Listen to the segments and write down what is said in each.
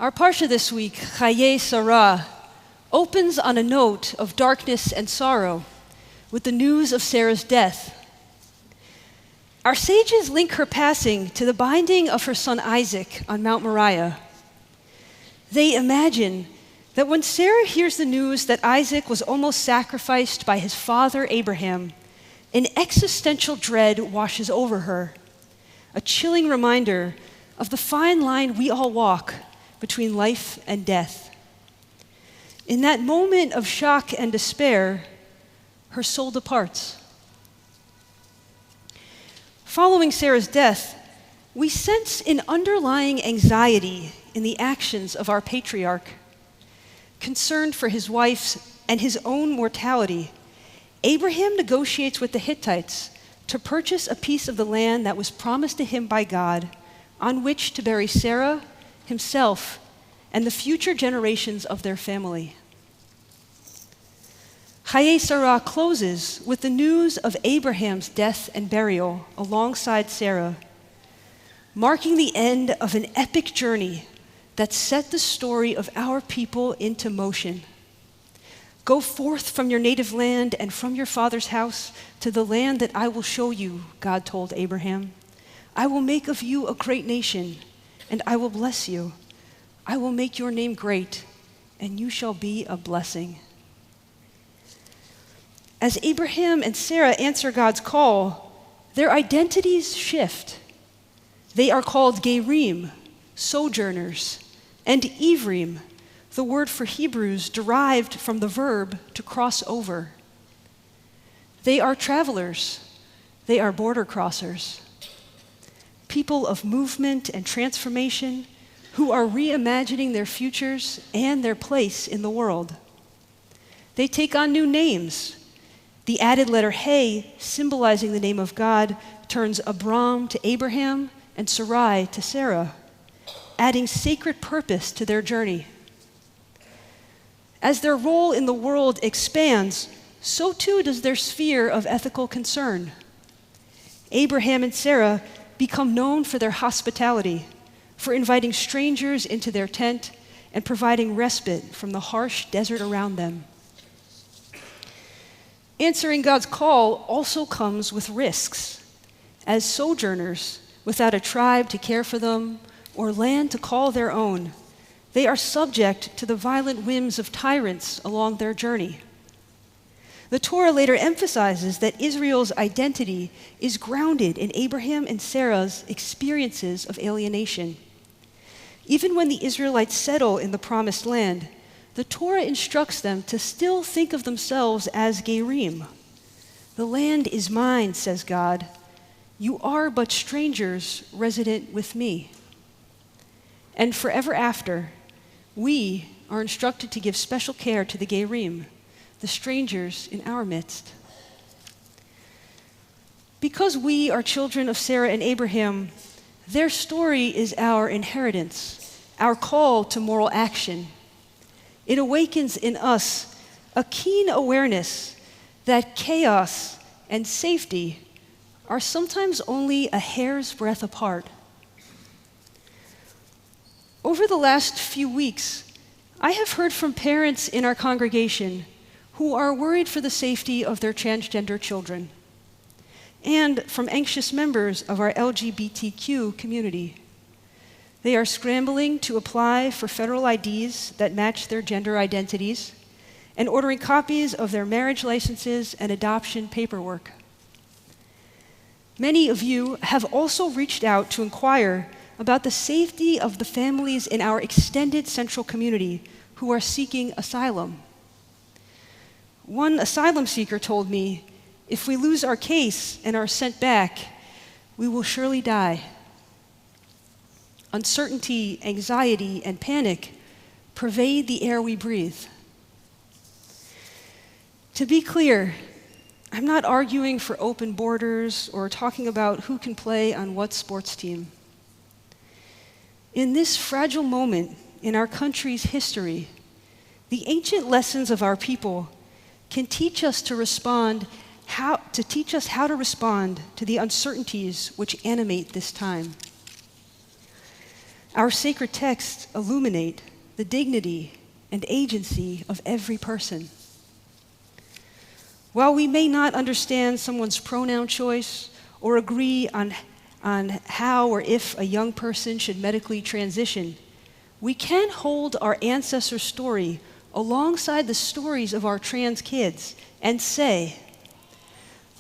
Our parsha this week, Chaye Sarah, opens on a note of darkness and sorrow with the news of Sarah's death. Our sages link her passing to the binding of her son Isaac on Mount Moriah. They imagine that when Sarah hears the news that Isaac was almost sacrificed by his father Abraham, an existential dread washes over her, a chilling reminder of the fine line we all walk between life and death. In that moment of shock and despair, her soul departs. Following Sarah's death, we sense an underlying anxiety in the actions of our patriarch. Concerned for his wife's and his own mortality, Abraham negotiates with the Hittites to purchase a piece of the land that was promised to him by God, on which to bury Sarah, himself, and the future generations of their family. Chaye Sarah closes with the news of Abraham's death and burial alongside Sarah, marking the end of an epic journey that set the story of our people into motion. Go forth from your native land and from your father's house to the land that I will show you, God told Abraham. I will make of you a great nation, and I will bless you. I will make your name great, and you shall be a blessing. As Abraham and Sarah answer God's call, their identities shift. They are called Gerim, sojourners, and Ivrim, the word for Hebrews derived from the verb to cross over. They are travelers. They are border crossers. People of movement and transformation who are reimagining their futures and their place in the world. They take on new names. The added letter He, symbolizing the name of God, turns Abram to Abraham and Sarai to Sarah, adding sacred purpose to their journey. As their role in the world expands, so too does their sphere of ethical concern. Abraham and Sarah become known for their hospitality, for inviting strangers into their tent and providing respite from the harsh desert around them. Answering God's call also comes with risks. As sojourners, without a tribe to care for them or land to call their own, they are subject to the violent whims of tyrants along their journey. The Torah later emphasizes that Israel's identity is grounded in Abraham and Sarah's experiences of alienation. Even when the Israelites settle in the promised land, the Torah instructs them to still think of themselves as Gerim. The land is mine, says God. You are but strangers resident with me. And forever after, we are instructed to give special care to the Gerim, the strangers in our midst. Because we are children of Sarah and Abraham, their story is our inheritance, our call to moral action. It awakens in us a keen awareness that chaos and safety are sometimes only a hair's breadth apart. Over the last few weeks, I have heard from parents in our congregation who are worried for the safety of their transgender children, and from anxious members of our LGBTQ community. They are scrambling to apply for federal IDs that match their gender identities and ordering copies of their marriage licenses and adoption paperwork. Many of you have also reached out to inquire about the safety of the families in our extended central community who are seeking asylum. One asylum seeker told me, if we lose our case and are sent back, we will surely die. Uncertainty, anxiety, and panic pervade the air we breathe. To be clear, I'm not arguing for open borders or talking about who can play on what sports team. In this fragile moment in our country's history, the ancient lessons of our people can teach us how to respond to the uncertainties which animate this time. Our sacred texts illuminate the dignity and agency of every person. While we may not understand someone's pronoun choice or agree on how or if a young person should medically transition, we can hold our ancestor story alongside the stories of our trans kids and say,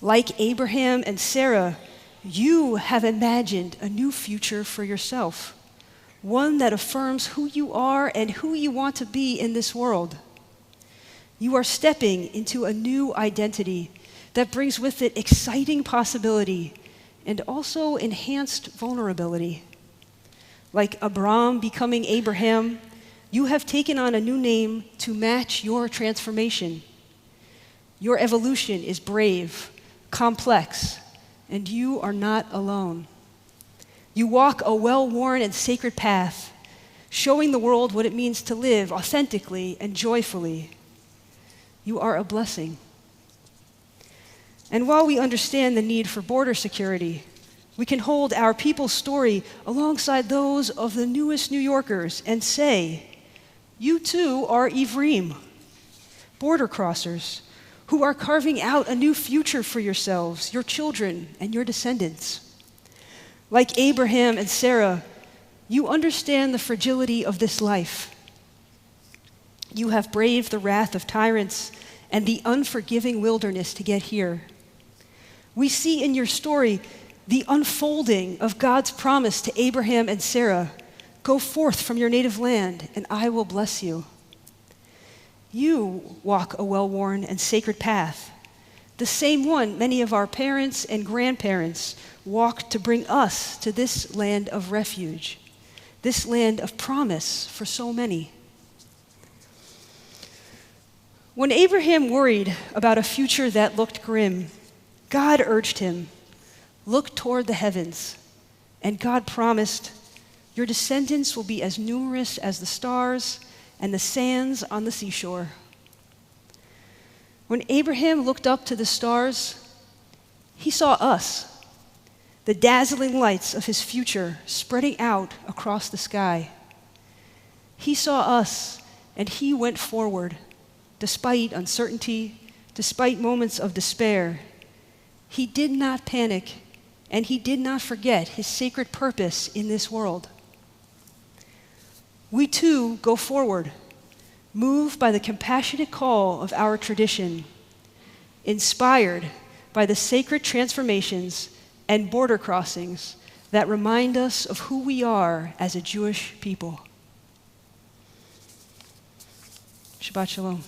like Abraham and Sarah, you have imagined a new future for yourself, one that affirms who you are and who you want to be in this world. You are stepping into a new identity that brings with it exciting possibility and also enhanced vulnerability. Like Abram becoming Abraham, you have taken on a new name to match your transformation. Your evolution is brave, complex, and you are not alone. You walk a well-worn and sacred path, showing the world what it means to live authentically and joyfully. You are a blessing. And while we understand the need for border security, we can hold our people's story alongside those of the newest New Yorkers and say, you too are Ivrim, border crossers, who are carving out a new future for yourselves, your children, and your descendants. Like Abraham and Sarah, you understand the fragility of this life. You have braved the wrath of tyrants and the unforgiving wilderness to get here. We see in your story the unfolding of God's promise to Abraham and Sarah, go forth from your native land, and I will bless you. You walk a well-worn and sacred path, the same one many of our parents and grandparents walked to bring us to this land of refuge, this land of promise for so many. When Abraham worried about a future that looked grim, God urged him, look toward the heavens, and God promised, your descendants will be as numerous as the stars and the sands on the seashore. When Abraham looked up to the stars, he saw us, the dazzling lights of his future spreading out across the sky. He saw us, and he went forward, despite uncertainty, despite moments of despair. He did not panic, and he did not forget his sacred purpose in this world. We too go forward, moved by the compassionate call of our tradition, inspired by the sacred transformations and border crossings that remind us of who we are as a Jewish people. Shabbat Shalom.